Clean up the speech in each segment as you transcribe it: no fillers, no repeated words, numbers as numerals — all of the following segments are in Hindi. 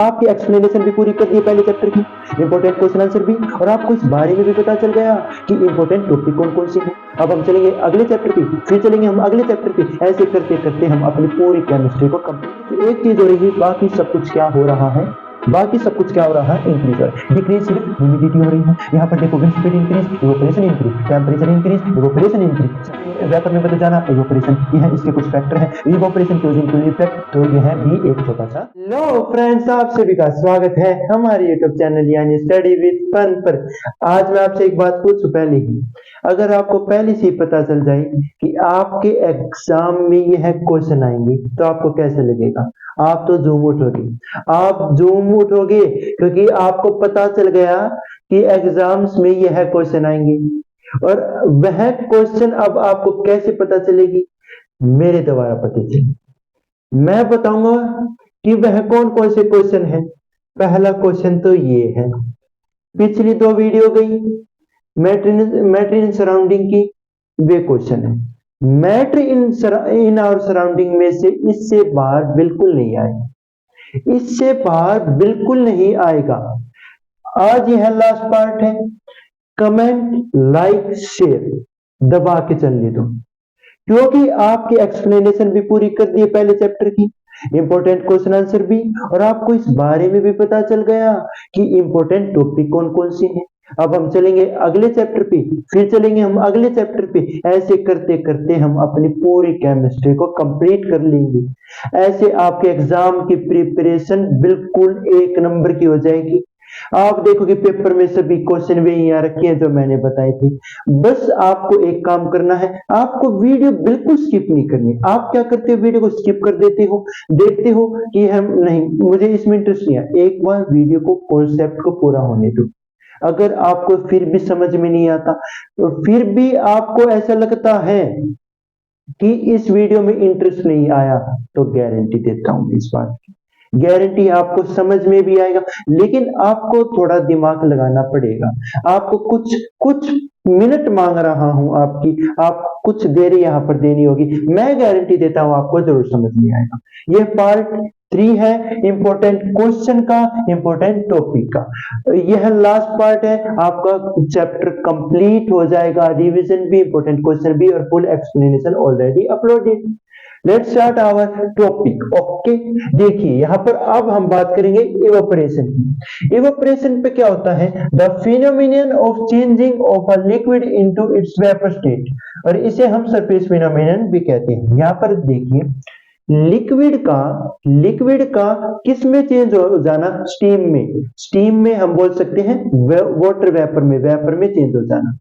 आपकी एक्सप्लेनेशन भी पूरी कर दी पहले चैप्टर की, इंपॉर्टेंट क्वेश्चन आंसर भी, और आपको इस बारे में भी पता चल गया कि इंपॉर्टेंट टॉपिक कौन कौन से हैं। अब हम चलेंगे अगले चैप्टर पे, फिर चलेंगे हम अगले चैप्टर पे, ऐसे करते करते हम अपनी पूरी केमिस्ट्री को कंप्लीट। एक चीज हो रही है, बाकी सब कुछ क्या हो रहा है, बाकी सब कुछ क्या हो रहा है, इंक्रीज और डिक्रीज सिर्फ ह्यूमिडिटी हो रही है। यहाँ पर देखो wind speed increase, evaporation increase, temperature increase, evaporation increase, vapour में बदल जाना, इवेपोरेशन। यह इसके कुछ फैक्टर हैं, इवेपोरेशन क्लोजिंग टू इफेक्ट, तो यह भी एक छोटा सा। लो फ्रेंड्स, आप सभी का स्वागत है हमारे यूट्यूब चैनल यानी स्टडी विद फन पर। आज मैं आपसे एक बात पूछूं पहले ही, अगर आपको पहले से ही पता चल जाए कि आपके एग्जाम में यह क्वेश्चन आएंगे तो आपको कैसे लगेगा? आप तो झूम उठोगे, आप झूम उठोगे, क्योंकि आपको पता चल गया कि एग्जाम्स में यह क्वेश्चन आएंगे। और वह क्वेश्चन अब आपको कैसे पता चलेगी? मेरे द्वारा पता चलेगी। मैं बताऊंगा कि वह कौन कौन से क्वेश्चन है। पहला क्वेश्चन तो ये है, पिछली दो वीडियो गई मैटर इन सराउंडिंग की, वे क्वेश्चन है। मैटर इन आवर सराउंडिंग में से इससे बाहर बिल्कुल नहीं आएगा, इससे बाहर बिल्कुल नहीं आएगा। आज यह लास्ट पार्ट है। कमेंट लाइक शेयर दबा के चलने दो, क्योंकि आपकी एक्सप्लेनेशन भी पूरी कर दी पहले चैप्टर की, इंपॉर्टेंट क्वेश्चन आंसर भी, और आपको इस बारे में भी पता चल गया कि इंपॉर्टेंट टॉपिक कौन कौन से हैं। अब हम चलेंगे अगले चैप्टर पे, फिर चलेंगे हम अगले चैप्टर पे, ऐसे करते करते हम अपनी पूरी केमिस्ट्री को कंप्लीट कर लेंगे। ऐसे आपके एग्जाम की प्रिपरेशन बिल्कुल एक नंबर की हो जाएगी। आप देखोगे पेपर में सभी क्वेश्चन वही आ रखे हैं जो मैंने बताए थे। बस आपको एक काम करना है, आपको वीडियो बिल्कुल स्किप नहीं करनी। आप क्या करते हो, वीडियो को स्किप कर देते हो, देखते हो कि हम नहीं, मुझे इसमें इंटरेस्ट नहीं है। एक बार वीडियो को कॉन्सेप्ट को पूरा होने दो। अगर आपको फिर भी समझ में नहीं आता, तो फिर भी आपको ऐसा लगता है कि इस वीडियो में इंटरेस्ट नहीं आया, तो गारंटी देता हूं इस बात की, गारंटी आपको समझ में भी आएगा, लेकिन आपको थोड़ा दिमाग लगाना पड़ेगा। आपको कुछ कुछ मिनट मांग रहा हूं आपकी, आप कुछ देर यहां पर देनी होगी। मैं गारंटी देता हूं आपको जरूर समझ में आएगा। यह पार्ट 3 है इंपॉर्टेंट क्वेश्चन का, इंपॉर्टेंट टॉपिक का। यह लास्ट पार्ट है, आपका चैप्टर कंप्लीट हो जाएगा, रिवीजन भी, इंपॉर्टेंट क्वेश्चन भी, और full explanation already uploaded. Let's start our topic. Okay, देखिए यहां पर अब हम बात करेंगे इवेपोरेशन की। इवेपोरेशन पे क्या होता है? The phenomenon of changing of a liquid into its vapour state, और इसे हम सरफेस फिनोमिनन भी कहते हैं। यहां पर देखिए, लिक्विड का किस में चेंज हो जाना? स्टीम में। स्टीम में हम बोल सकते हैं वाटर वेपर में, वेपर में चेंज हो जाना।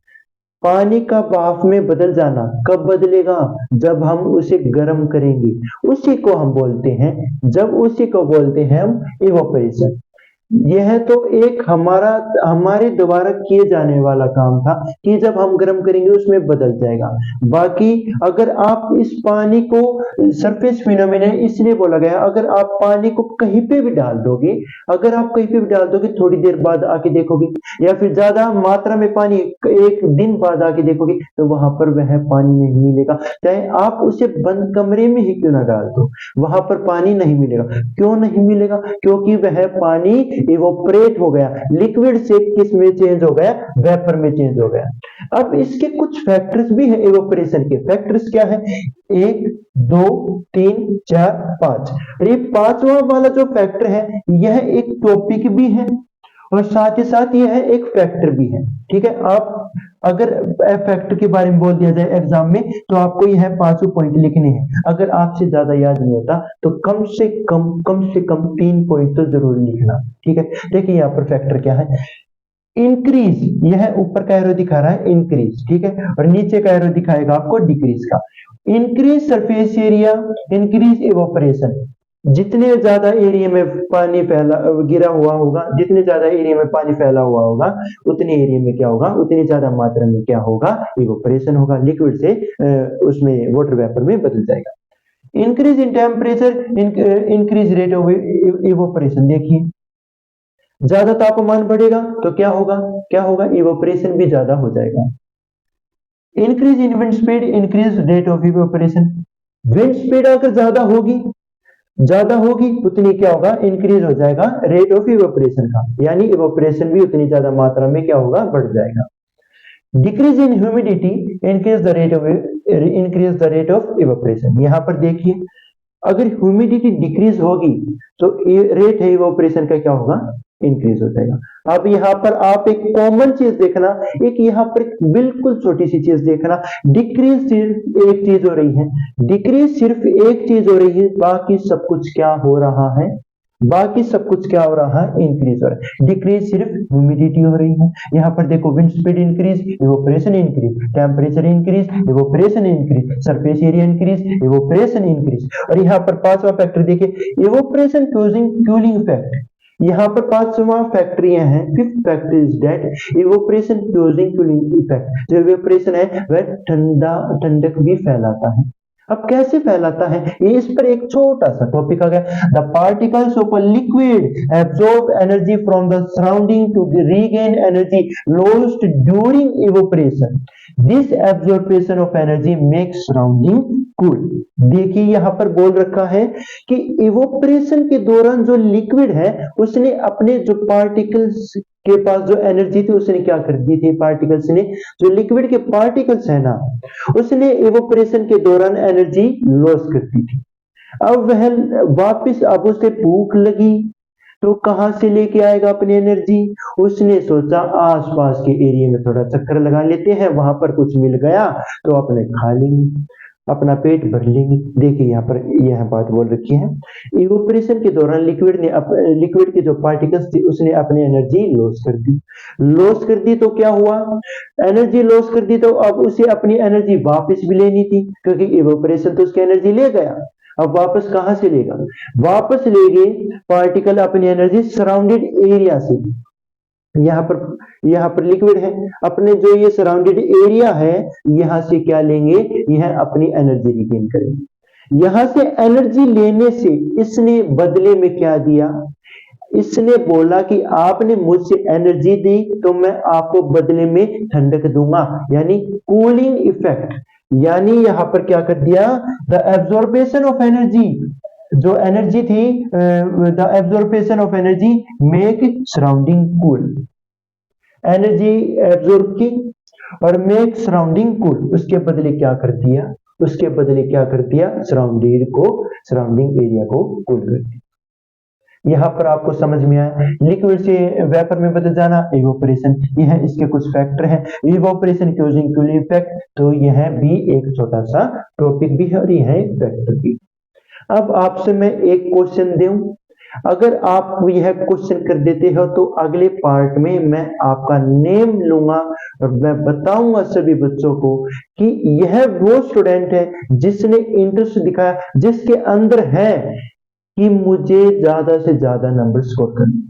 पानी का भाप में बदल जाना कब बदलेगा? जब हम उसे गर्म करेंगे, उसी को हम बोलते हैं, जब उसी को बोलते हैं हम इवेपोरेशन। यह तो एक हमारे द्वारा किए जाने वाला काम था कि जब हम गर्म करेंगे उसमें बदल जाएगा। बाकी अगर आप इस पानी को, सरफेस फिनोमेनन इसलिए बोला गया, अगर आप पानी को कहीं पे भी डाल दोगे, अगर आप कहीं पे भी डाल दोगे, थोड़ी देर बाद आके देखोगे, या फिर ज्यादा मात्रा में पानी एक दिन बाद आके देखोगे, तो वहां पर वह पानी नहीं मिलेगा। चाहे आप उसे बंद कमरे में ही क्यों ना डाल दो, वहां पर पानी नहीं मिलेगा। क्यों नहीं मिलेगा? क्योंकि वह पानी इवोपरेट हो गया, लिक्विड से किस में चेंज हो गया? वेपर में चेंज हो गया। अब इसके कुछ फैक्टर्स भी है इवोपरेशन के। फैक्टर्स क्या है? 1 2 3 4 5। ये पांचवा वाला जो फैक्टर है, यह एक टॉपिक भी है और साथ ही साथ यह एक फैक्टर भी है। ठीक है, आप अगर फैक्टर के बारे में बोल दिया जाए एग्जाम में, तो आपको यह पांचों पॉइंट लिखने हैं। अगर आपसे ज्यादा याद नहीं होता तो कम से कम 3 पॉइंट तो जरूर लिखना। ठीक है, देखिए यहाँ पर फैक्टर क्या है। इंक्रीज, यह ऊपर का एरो दिखा रहा है इंक्रीज, ठीक है, और नीचे का एरो दिखाएगा आपको डिक्रीज का। Increase surface area, increase evaporation. जितने ज्यादा एरिया में पानी फैला गिरा हुआ होगा, जितने ज्यादा एरिया में पानी फैला हुआ होगा, उतने एरिया में क्या होगा? उतनी ज्यादा मात्रा में क्या होगा? इवेपोरेशन होगा, लिक्विड से उसमें वाटर वेपर में बदल जाएगा। Increase in temperature, increase rate of evaporation. देखिए, ज्यादा तापमान बढ़ेगा तो क्या होगा? क्या होगा? इवेपोरेशन भी ज्यादा हो जाएगा। Increase in wind speed, increase rate of evaporation. Wind speed अगर ज्यादा होगी ज्यादा होगी उतनी क्या होगा, इंक्रीज हो जाएगा रेट ऑफ इवेपोरेशन का, यानी इवेपोरेशन भी उतनी ज्यादा मात्रा में क्या होगा, बढ़ जाएगा। Decrease in humidity increase the rate of evaporation. यहाँ पर देखिए अगर ह्यूमिडिटी डिक्रीज होगी तो रेट है इवेपोरेशन का क्या होगा, इंक्रीज हो जाएगा। अब यहाँ पर आप एक कॉमन चीज देखना, एक यहाँ पर बिल्कुल छोटी सी चीज देखना, डिक्रीज सिर्फ एक चीज हो रही है, डिक्रीज सिर्फ एक चीज हो रही है, बाकी सब कुछ क्या हो रहा है, बाकी सब कुछ क्या हो रहा है, इंक्रीज हो रहा है। डिक्रीज सिर्फ ह्यूमिडिटी हो रही है, यहाँ पर देखो wind speed increase, evaporation increase, temperature increase, evaporation increase, surface area increase, evaporation increase. और यहाँ पर पांचवा फैक्टर देखिए, इवेपोरेशन कूलिंग इफेक्ट। यहाँ पर पांचवा फैक्टरियां हैं, fifth factor is that evaporation cooling effect. जो इवेपोरेशन है वह ठंडक भी फैलाता है। अब कैसे फैलाता है, ये इस पर एक छोटा सा टॉपिक आ गया। The particles of a liquid absorb energy from the surrounding to regain energy lost during evaporation. This absorption of energy makes surrounding cool. देखिए यहाँ पर बोल रखा है कि इवेपोरेशन के दौरान जो लिक्विड है उसने अपने जो पार्टिकल्स के पास जो एनर्जी थी उसने क्या कर दी थी, पार्टिकल्स ने, जो लिक्विड के पार्टिकल्स है ना, उसने इवेपोरेशन के दौरान एनर्जी लॉस कर दी थी। अब वह वापस, अब उसे भूख लगी तो कहां से लेके आएगा अपनी एनर्जी, उसने सोचा आसपास के एरिया में थोड़ा चक्कर लगा लेते हैं, वहां पर कुछ मिल गया तो अपने खा लेंगे, अपना पेट भर लेंगे। देखिए यहाँ पर यह बात बोल रखी है, इवेपोरेशन के दौरान लिक्विड के जो पार्टिकल्स थे उसने अपनी एनर्जी लॉस कर दी तो क्या हुआ, एनर्जी लॉस कर दी तो अब उसे अपनी एनर्जी वापस भी लेनी थी, क्योंकि इवेपोरेशन तो उसकी एनर्जी ले गया। अब वापस कहां से लेगा, वापस लेंगे पार्टिकल अपनी एनर्जी सराउंडेड एरिया से। यहाँ पर लिक्विड है, अपने जो ये सराउंडेड एरिया है यहां से क्या लेंगे, यह अपनी एनर्जी रिगेन करेंगे। यहां से एनर्जी लेने से इसने बदले में क्या दिया, इसने बोला कि आपने मुझसे एनर्जी दी तो मैं आपको बदले में ठंडक दूंगा, यानी कूलिंग इफेक्ट। यानी यहां पर क्या कर दिया, द एब्जॉर्बेशन ऑफ एनर्जी, जो एनर्जी थी, the absorption of energy make surrounding cool. Energy absorb की और मेक सराउंडिंग कूल, उसके बदले क्या कर दिया, उसके बदले क्या कर दिया, सराउंडिंग एरिया को कूल कर दिया। यहाँ पर आपको समझ में आया, लिक्विड से वेपर में बदल जाना, इवेपोरेशन, यह इसके कुछ फैक्टर हैं। इवेपोरेशन क्यूजिंग कूलिंग इफेक्ट, तो यह भी एक छोटा सा टॉपिक भी है और यह एक फैक्टर भी। अब आपसे मैं एक क्वेश्चन दूं, अगर आप यह क्वेश्चन कर देते हो तो अगले पार्ट में मैं आपका नेम लूंगा और मैं बताऊंगा सभी बच्चों को कि यह वो स्टूडेंट है जिसने इंटरेस्ट दिखाया, जिसके अंदर है कि मुझे ज्यादा से ज्यादा नंबर स्कोर करने,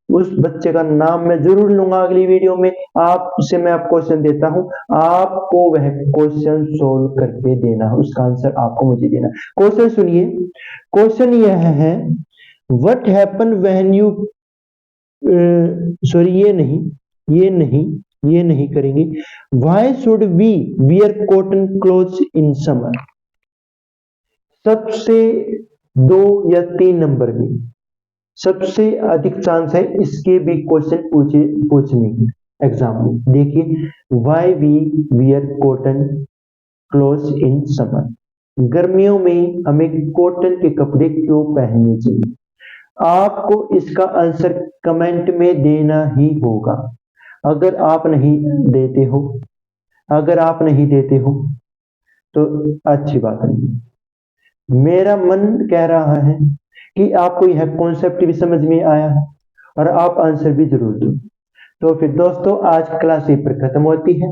उस बच्चे का नाम मैं जरूर लूंगा अगली वीडियो में। आपसे मैं आप क्वेश्चन देता हूं, आपको वह क्वेश्चन सोल्व करके देना है, उसका आंसर आपको मुझे देना। क्वेश्चन सुनिए, क्वेश्चन यह है, what happen when you, sorry ये नहीं करेंगे, why should we wear cotton clothes in summer. सबसे 2 या 3 नंबर में सबसे अधिक चांस है इसके भी क्वेश्चन पूछने की एग्जाम में। देखिए, why we wear cotton clothes in summer, गर्मियों में हमें कॉटन के कपड़े क्यों पहनने चाहिए। आपको इसका आंसर कमेंट में देना ही होगा। अगर आप नहीं देते हो तो अच्छी बात नहीं। मेरा मन कह रहा है कि आपको यह कॉन्सेप्ट भी समझ में आया है और आप आंसर भी जरूर दो। तो फिर दोस्तों आज क्लास यहीं पर खत्म होती है।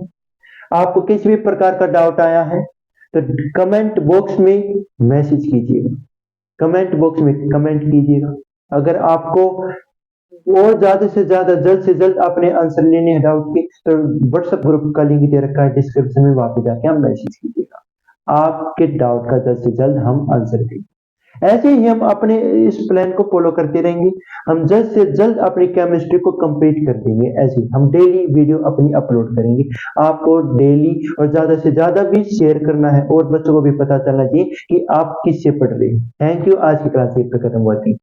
आपको किसी भी प्रकार का डाउट आया है तो कमेंट बॉक्स में मैसेज कीजिएगा, कमेंट बॉक्स में कमेंट कीजिएगा। अगर आपको और ज्यादा से ज्यादा जल्द से जल्द अपने आंसर लेने हैं डाउट के, तो व्हाट्सएप ग्रुप का लिंक दे रखा है डिस्क्रिप्शन में, वहां पे जाके आप मैसेज कीजिएगा। आपके डाउट का जल्द से जल्द हम आंसर देंगे। ऐसे ही हम अपने इस प्लान को फॉलो करते रहेंगे। हम जल्द से जल्द अपनी केमिस्ट्री को कंप्लीट कर देंगे। ऐसे ही हम डेली वीडियो अपनी अपलोड करेंगे। आपको डेली और ज़्यादा से ज़्यादा भी शेयर करना है और बच्चों को भी पता चलना चाहिए कि आप किससे पढ़ रहे हैं। Thank you. आज की क्लास यहीं पे खत्म हुआ थी।